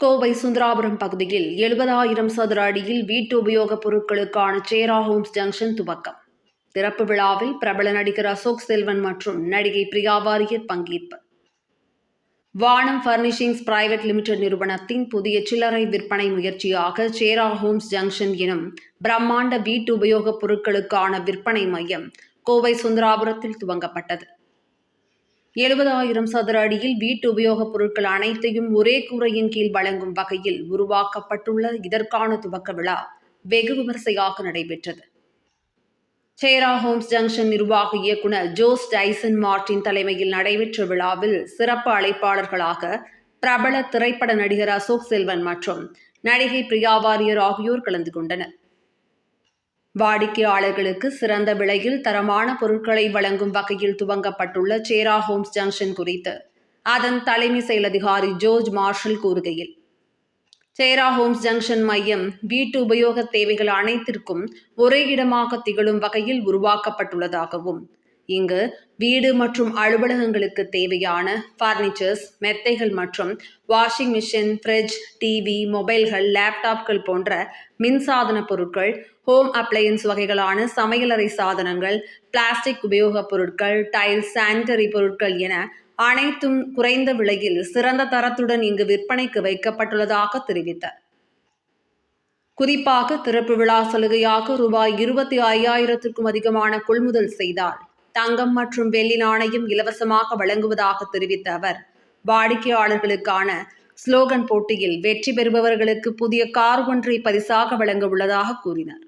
கோவை சுந்தராபுரம் பகுதியில் 70,000 சதுர அடியில் வீட்டு உபயோகப் பொருட்களுக்கான சேரா ஹோம்ஸ் ஜங்ஷன் துவக்கம். திறப்பு விழாவில் பிரபல நடிகர் அசோக் செல்வன் மற்றும் நடிகை பிரியா வாரியர் பங்கேற்பு. வானம் பர்னிஷிங்ஸ் பிரைவேட் லிமிடெட் நிறுவனத்தின் புதிய சில்லறை விற்பனை முயற்சியாக சேரா ஹோம்ஸ் ஜங்ஷன் எனும் பிரம்மாண்ட வீட்டு உபயோகப் பொருட்களுக்கான விற்பனை மையம் கோவை சுந்தராபுரத்தில் துவங்கப்பட்டது. 70,000 சதுர அடியில் வீட்டு உபயோகப் பொருட்கள் அனைத்தையும் ஒரே கூரையின் கீழ் வழங்கும் வகையில் உருவாக்கப்பட்டுள்ள இதற்கான துவக்க விழா வெகு விமர்சையாக நடைபெற்றது. சேரா ஹோம்ஸ் ஜங்ஷன் நிர்வாக இயக்குனர் ஜோஸ் டைசன் மார்டின் தலைமையில் நடைபெற்ற விழாவில் சிறப்பு அழைப்பாளர்களாக பிரபல திரைப்பட நடிகர் அசோக் செல்வன் மற்றும் நடிகை பிரியா வாரியர் ஆகியோர் கலந்து கொண்டனர். வாடிக்கையாளர்களுக்கு சிறந்த விலையில் தரமான பொருட்களை வழங்கும் வகையில் துவங்கப்பட்டுள்ள சேரா ஹோம்ஸ் ஜங்ஷன் குறித்து அதன் தலைமை செயல் அதிகாரி ஜோர்ஜ் மார்ஷல் கூறுகையில், சேரா ஹோம்ஸ் ஜங்ஷன் மையம் வீட்டு உபயோக தேவைகள் அனைத்திற்கும் ஒரே இடமாக திகழும் வகையில் உருவாக்கப்பட்டுள்ளதாகவும், இங்கு வீடு மற்றும் அலுவலகங்களுக்கு தேவையான பர்னிச்சர்ஸ், மெத்தைகள் மற்றும் வாஷிங் மிஷின், ஃப்ரிட்ஜ், டிவி, மொபைல்கள், லேப்டாப்கள் போன்ற மின்சாதன பொருட்கள், ஹோம் அப்ளையன்ஸ் வகைகளான சமையலறை சாதனங்கள், பிளாஸ்டிக் உபயோகப் பொருட்கள், டைல்ஸ், சானிட்டரி பொருட்கள் என அனைத்தும் குறைந்த விலையில் சிறந்த தரத்துடன் இங்கு விற்பனைக்கு வைக்கப்பட்டுள்ளதாக தெரிவித்தார். குறிப்பாக திறப்பு விழா சலுகையாக ரூபாய் 25,000க்கும் அதிகமான கொள்முதல் செய்தால் தங்கம் மற்றும் வெள்ளி நாணயம் இலவசமாக வழங்குவதாக தெரிவித்த அவர், வாடிக்கையாளர்களுக்கான ஸ்லோகன் போட்டியில் வெற்றி பெறுபவர்களுக்கு புதிய கார் ஒன்றை பரிசாக வழங்க உள்ளதாக கூறினார்.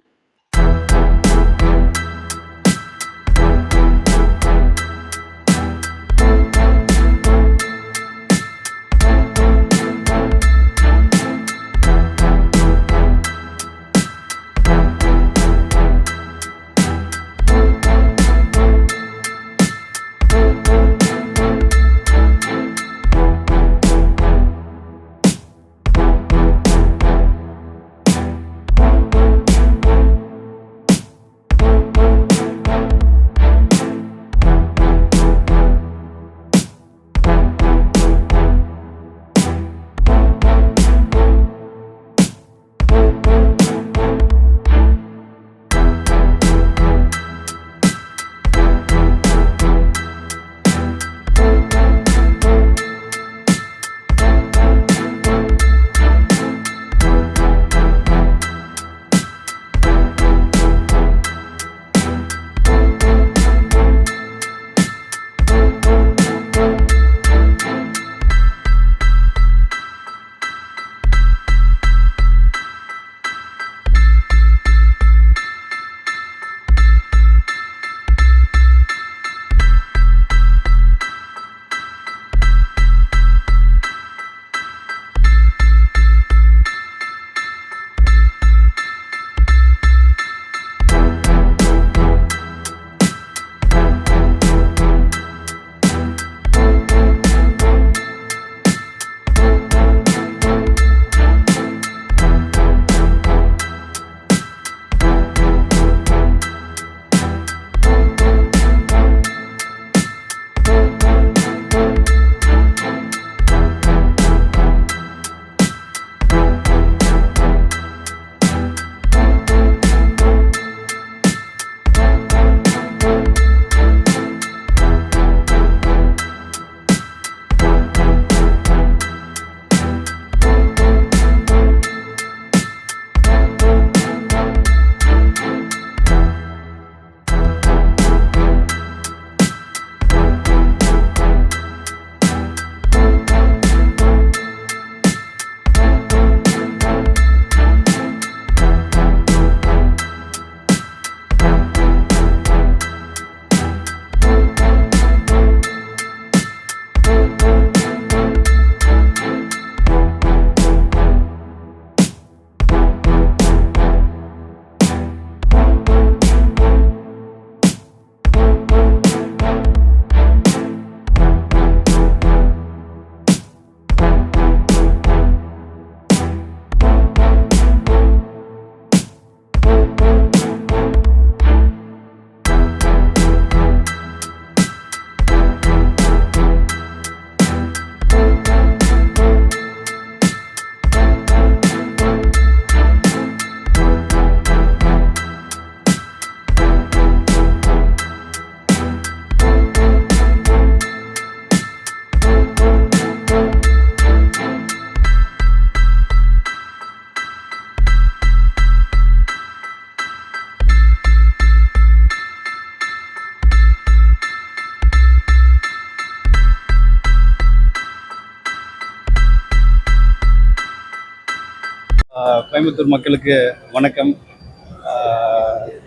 கோயம்புத்தூர் மக்களுக்கு வணக்கம்.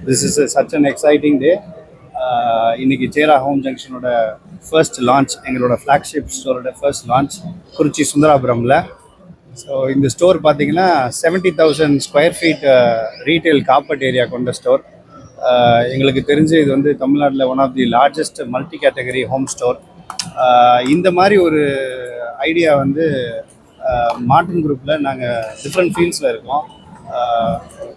This is such an exciting day. இன்னைக்கு சேரா ஹோம் ஜங்ஷனோட ஃபர்ஸ்ட் லான்ச், எங்களோட ஃப்ளாக்ஷிப் ஸ்டோரோட ஃபர்ஸ்ட் லான்ச் குறிச்சி சுந்தராபுரமில். ஸோ இந்த ஸ்டோர் பார்த்தீங்கன்னா 70,000 square feet retail carpet area கொண்ட ஸ்டோர். எங்களுக்கு தெரிஞ்சு இது வந்து தமிழ்நாட்டில் one of the largest multi category home store. இந்த மாதிரி ஒரு ஐடியா வந்து மார்டின் குரூப்பில் நாங்கள் டிஃப்ரெண்ட் ஃபீல்ட்ஸில் இருக்கோம்.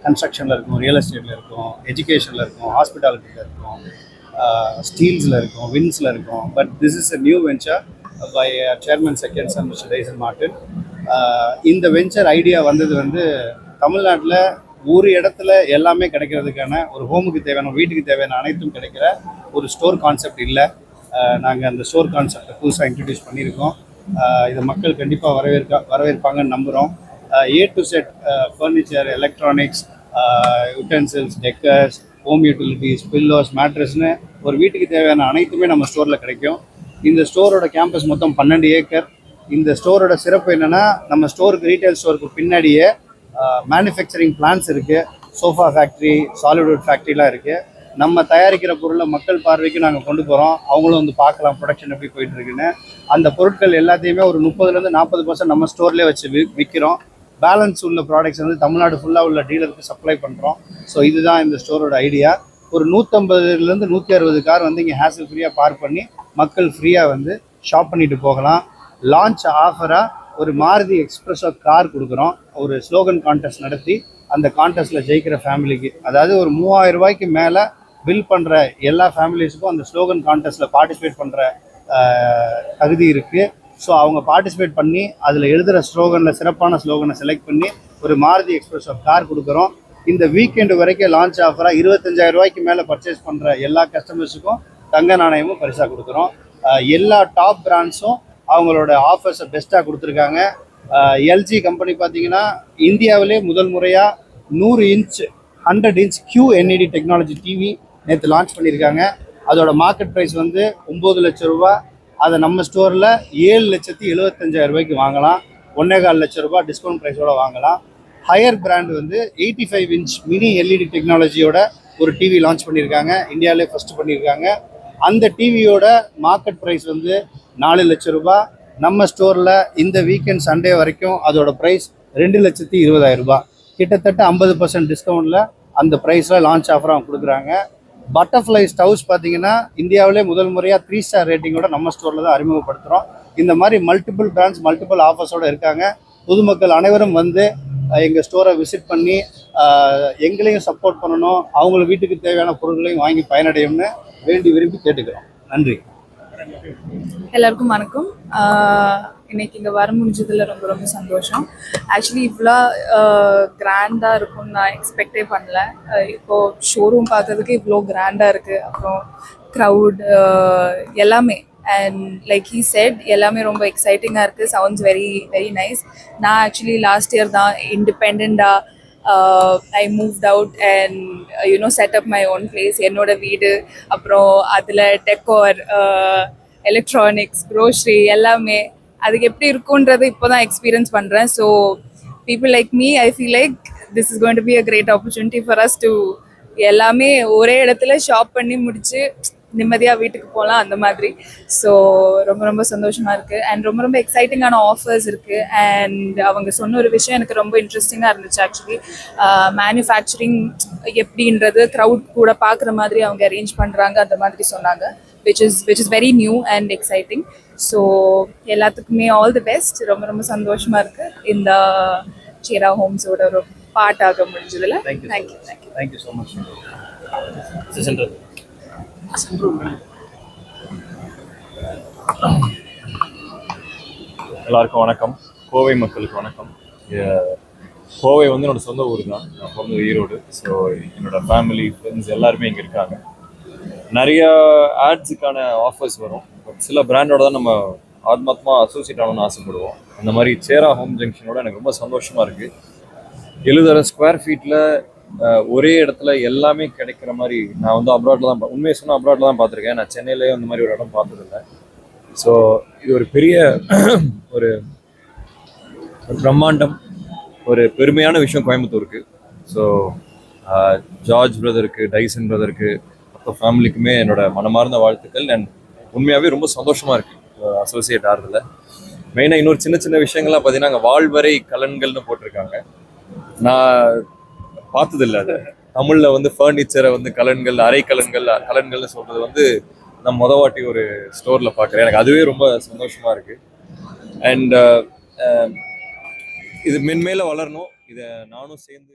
கன்ஸ்ட்ரக்ஷனில் இருக்கோம், ரியல் எஸ்டேட்டில் இருக்கோம், எஜுகேஷனில் இருக்கோம், ஹாஸ்பிட்டாலிட்டியில் இருக்கோம், ஸ்டீல்ஸில் இருக்கோம், வின்ஸில் இருக்கோம். But this is a new venture by chairman second son mister Tyson Martin. இந்த வெஞ்சர் ஐடியா வந்தது வந்து தமிழ்நாட்டில் ஒரு இடத்துல எல்லாமே கிடைக்கிறதுக்கான, ஒரு ஹோமுக்கு தேவையான, வீட்டுக்கு தேவையான அனைத்தும் கிடைக்கிற ஒரு ஸ்டோர் கான்செப்ட் இல்லை. நாங்கள் அந்த ஸ்டோர் கான்செப்டை புதுசாக இன்ட்ரடியூஸ் பண்ணியிருக்கோம். இதை மக்கள் கண்டிப்பாக வரவேற்பாங்கன்னு நம்புகிறோம். A to Z furniture, electronics, utensils, decors, home utilities, pillows, மேட்ரஸ்னு ஒரு வீட்டுக்கு தேவையான அனைத்துமே நம்ம ஸ்டோரில் கிடைக்கும். இந்த ஸ்டோரோட கேம்பஸ் மொத்தம் 12 ஏக்கர். இந்த ஸ்டோரோட சிறப்பு என்னென்னா, நம்ம ஸ்டோருக்கு, ரீட்டைல் ஸ்டோருக்கு பின்னாடியே மேனுஃபேக்சரிங் பிளான்ஸ் இருக்குது. சோஃபா ஃபேக்ட்ரி, சாலிட்வுட் ஃபேக்ட்ரிலாம் இருக்குது. நம்ம தயாரிக்கிற பொருளை மக்கள் பார்வைக்கு நாங்கள் கொண்டு போகிறோம். அவங்களும் வந்து பார்க்கலாம் ப்ரொடக்ஷன் எப்படி போயிட்டுருக்குன்னு. அந்த பொருட்கள் எல்லாத்தையுமே ஒரு 30% 40% நம்ம ஸ்டோர்லேயே வச்சு விற்கிறோம். பேலன்ஸ் உள்ள ப்ராடக்ட்ஸ் வந்து தமிழ்நாடு ஃபுல்லாக உள்ள டீலருக்கு சப்ளை பண்ணுறோம். ஸோ இதுதான் இந்த ஸ்டோரோட ஐடியா. ஒரு 150 160 கார் வந்து இங்கே ஹேசல் ஃப்ரீயாக பார்க் பண்ணி மக்கள் ஃப்ரீயாக வந்து ஷாப் பண்ணிட்டு போகலாம். லான்ச் ஆஃபராக ஒரு மாருதி எக்ஸ்பிரஸோ கார் கொடுக்குறோம். ஒரு ஸ்லோகன் கான்டெஸ்ட் நடத்தி அந்த கான்டெஸ்ட்டில் ஜெயிக்கிற ஃபேமிலிக்கு, அதாவது ஒரு 3000 ரூபாய்க்கு மேலே பில் பண்ணுற எல்லா ஃபேமிலிஸுக்கும் அந்த ஸ்லோகன் கான்டெஸ்ட்டில் பார்ட்டிசிபேட் பண்ணுற தகுதி இருக்குது. ஸோ அவங்க பார்ட்டிசிபேட் பண்ணி அதில் எழுதுகிற ஸ்லோகனில், சிறப்பான ஸ்லோகனை செலக்ட் பண்ணி ஒரு மாருதி எக்ஸ்பிரஸ் கார் கொடுக்குறோம். இந்த வீக்கெண்டு வரைக்கும் லான்ச் ஆஃபராக 25,000 ரூபாய்க்கு மேலே பர்ச்சேஸ் பண்ணுற எல்லா கஸ்டமர்ஸுக்கும் தங்க நாணயமும் பரிசாக கொடுக்குறோம். எல்லா டாப் பிராண்ட்ஸும் அவங்களோட ஆஃபர்ஸை பெஸ்ட்டாக கொடுத்துருக்காங்க. எல்ஜி கம்பெனி பார்த்தீங்கன்னா இந்தியாவிலே முதல் முறையாக 100 inch 100 inch QNED technology TV நேற்று லான்ச் பண்ணியிருக்காங்க. அதோட மார்க்கெட் ப்ரைஸ் வந்து 9 லட்சம் ரூபா. அதை நம்ம ஸ்டோரில் 7,75,000 ரூபாய்க்கு வாங்கலாம். 1.25 லட்சம் ரூபா டிஸ்கவுண்ட் ப்ரைஸோடு வாங்கலாம். ஹையர் பிராண்ட் வந்து 85 இன்ச் மினி LED டெக்னாலஜியோட ஒரு டிவி லான்ச் பண்ணியிருக்காங்க. இந்தியாவிலே ஃபஸ்ட்டு பண்ணியிருக்காங்க. அந்த டிவியோட மார்க்கெட் ப்ரைஸ் வந்து 4 லட்சம் ரூபா. நம்ம ஸ்டோரில் இந்த வீக்கெண்ட் சண்டே வரைக்கும் அதோட ப்ரைஸ் 2,20,000 ரூபா. கிட்டத்தட்ட 50% டிஸ்கவுண்ட்டில் அந்த ப்ரைஸில் லான்ச் ஆஃபராக அவங்க கொடுக்குறாங்க. பட்டர்ஃப்ளை ஸ்டவ்ஸ் பார்த்தீங்கன்னா இந்தியாவிலே முதல் முறையாக 3 ஸ்டார் ரேட்டிங்கோட நம்ம ஸ்டோரில் தான் அறிமுகப்படுத்துகிறோம். இந்த மாதிரி மல்டிபிள் பிராண்ட்ஸ், மல்டிபிள் ஆஃபர்ஸோடு இருக்காங்க. பொதுமக்கள் அனைவரும் வந்து எங்கள் ஸ்டோரை விசிட் பண்ணி எங்களையும் சப்போர்ட் பண்ணணும், அவங்களுக்கு வீட்டுக்கு தேவையான பொருட்களையும் வாங்கி பயனடையும்னு வேண்டி விரும்பி கேட்டுக்கிறோம். நன்றி. எல்லாருக்கும் வணக்கம். இன்னைக்கு இங்கே வர முடிஞ்சதில் ரொம்ப ரொம்ப சந்தோஷம். ஆக்சுவலி இவ்வளோ கிராண்டாக இருக்கும்னு நான் எக்ஸ்பெக்டே பண்ணல. இப்போது ஷோரூம் பார்த்ததுக்கு இவ்வளோ கிராண்டாக இருக்குது. அப்புறம் க்ரௌட் எல்லாமே, அண்ட் லைக் ஹீ செட், எல்லாமே ரொம்ப எக்ஸைட்டிங்காக இருக்குது. Sounds very very nice. நான் ஆக்சுவலி லாஸ்ட் இயர் தான் இண்டிபெண்ட்டாக I moved out and set up my own place. என்னோட வீடு, அப்புறம் அதில் டெக்கோர், எலக்ட்ரானிக்ஸ், க்ரோசரி எல்லாமே அதுக்கு எப்படி இருக்குன்றது இப்போ தான் எக்ஸ்பீரியன்ஸ் பண்ணுறேன். So people like me, I feel like this is going to be a great opportunity for us to எல்லாமே ஒரே இடத்துல ஷாப் பண்ணி முடிச்சு நிம்மதியாக வீட்டுக்கு போகலாம், அந்த மாதிரி. ஸோ ரொம்ப ரொம்ப சந்தோஷமாக இருக்குது. அண்ட் ரொம்ப ரொம்ப எக்ஸைட்டிங்கான ஆஃபர்ஸ் இருக்குது. அண்ட் அவங்க சொன்ன ஒரு விஷயம் எனக்கு ரொம்ப இன்ட்ரெஸ்டிங்காக இருந்துச்சு. ஆக்சுவலி மேனுஃபேக்சரிங் எப்படின்றது க்ரௌட் கூட பார்க்குற மாதிரி அவங்க அரேஞ்ச் பண்ணுறாங்க, அந்த மாதிரி சொன்னாங்க. which is very new and exciting. So எல்லாத்துக்குமே ஆல் தி பெஸ்ட். ரொம்ப ரொம்ப சந்தோஷமாக இருக்குது இந்த சேரா ஹோம்ஸோட ஒரு பார்ட்டாக முடிஞ்சதில். Thank you so much. எல்லாருக்கும் வணக்கம். கோவை மக்களுக்கு வணக்கம். கோவை வந்து என்னோட சொந்த ஊர் தான். நான் பிறந்தது ஈரோடு. ஸோ என்னோட ஃபேமிலி, ஃப்ரெண்ட்ஸ் எல்லாருமே இங்கே இருக்காங்க. நிறைய ஆட்ஸுக்கான ஆஃபர்ஸ் வரும். பட் சில பிராண்டோட தான் நம்ம ஆத்மாத்மா அசோசியேட் ஆகணும்னு ஆசைப்படுவோம். அந்த மாதிரி சேரா ஹோம் ஜங்ஷனோட எனக்கு ரொம்ப சந்தோஷமாக இருக்குது. 70,000 ஸ்கொயர் ஃபீட்டில் ஒரே இடத்துல எல்லாமே கிடைக்கிற மாதிரி. நான் வந்து அப்ராட்டில் தான், உண்மையை சொன்னால் அப்ராட்டில் தான் பார்த்துருக்கேன். நான் சென்னையிலேயே அந்த மாதிரி ஒரு இடம் பார்த்ததில்லை. ஸோ இது ஒரு பெரிய ஒரு பிரம்மாண்டம். ஒரு பெருமையான விஷயம் கோயம்புத்தூருக்கு. ஸோ ஜார்ஜ் பிரதருக்கு, டைசன் பிரதருக்கு, மொத்த ஃபேமிலிக்குமே என்னோட மனமார்ந்த வாழ்த்துக்கள். அண்ட் உண்மையாகவே ரொம்ப சந்தோஷமாக இருக்குது அசோசியேட் ஆகிறதுல. மெயினாக இன்னொரு சின்ன சின்ன விஷயங்கள்லாம் பார்த்தீங்கன்னா அங்கே வாழ்வரை கலன்கள்னு போட்டிருக்காங்க. நான் பார்த்ததில்லை அது. தமிழில் வந்து ஃபர்னிச்சரை வந்து கலன்கள், அரை கலன்கள், கலன்கள்னு சொல்கிறது வந்து நான் வாட்டி ஒரு ஸ்டோரில் பார்க்குறேன். எனக்கு அதுவே ரொம்ப சந்தோஷமாக இருக்குது. அண்ட் இது மென்மேல வளரணும். இதை நானும் சேர்ந்து